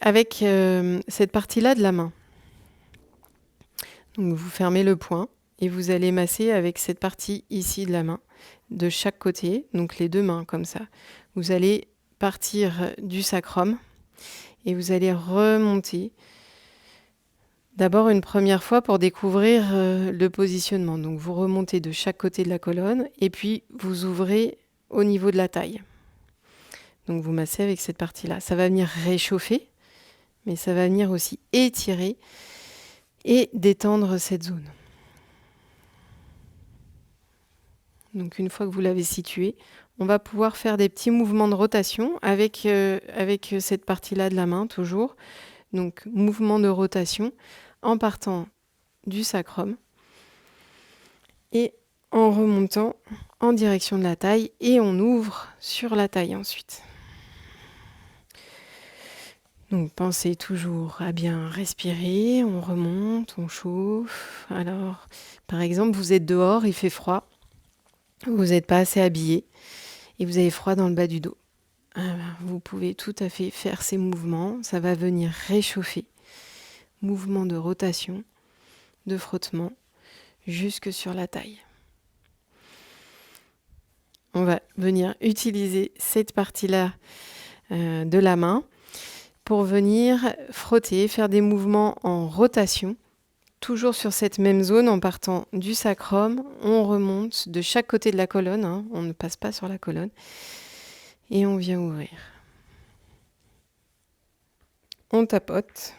avec cette partie-là de la main. Donc vous fermez le poing et vous allez masser avec cette partie ici de la main, de chaque côté, donc les deux mains comme ça. Vous allez partir du sacrum et vous allez remonter. D'abord une première fois pour découvrir le positionnement. Donc vous remontez de chaque côté de la colonne et puis vous ouvrez au niveau de la taille. Donc vous massez avec cette partie-là. Ça va venir réchauffer, mais ça va venir aussi étirer et détendre cette zone. Donc une fois que vous l'avez situé, on va pouvoir faire des petits mouvements de rotation avec cette partie-là de la main toujours. Donc mouvement de rotation en partant du sacrum et en remontant en direction de la taille et on ouvre sur la taille ensuite. Donc pensez toujours à bien respirer, on remonte, on chauffe. Alors par exemple vous êtes dehors, il fait froid, vous n'êtes pas assez habillé et vous avez froid dans le bas du dos. Vous pouvez tout à fait faire ces mouvements, ça va venir réchauffer. Mouvement de rotation, de frottement, jusque sur la taille. On va venir utiliser cette partie-là de la main pour venir frotter, faire des mouvements en rotation, toujours sur cette même zone en partant du sacrum. On remonte de chaque côté de la colonne, on ne passe pas sur la colonne, et on vient ouvrir. On tapote.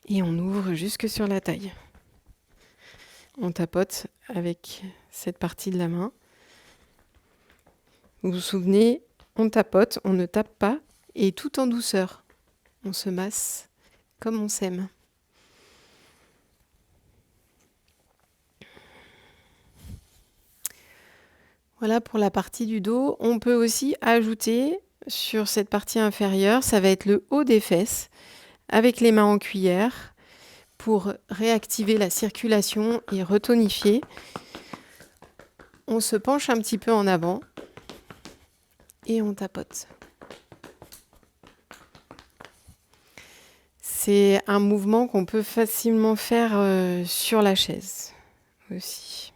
Et on ouvre jusque sur la taille. On tapote avec cette partie de la main. Vous vous souvenez, on tapote, on ne tape pas, et tout en douceur. On se masse comme on s'aime. Voilà pour la partie du dos. On peut aussi ajouter sur cette partie inférieure, ça va être le haut des fesses, avec les mains en cuillère, pour réactiver la circulation et retonifier. On se penche un petit peu en avant et on tapote. C'est un mouvement qu'on peut facilement faire sur la chaise aussi.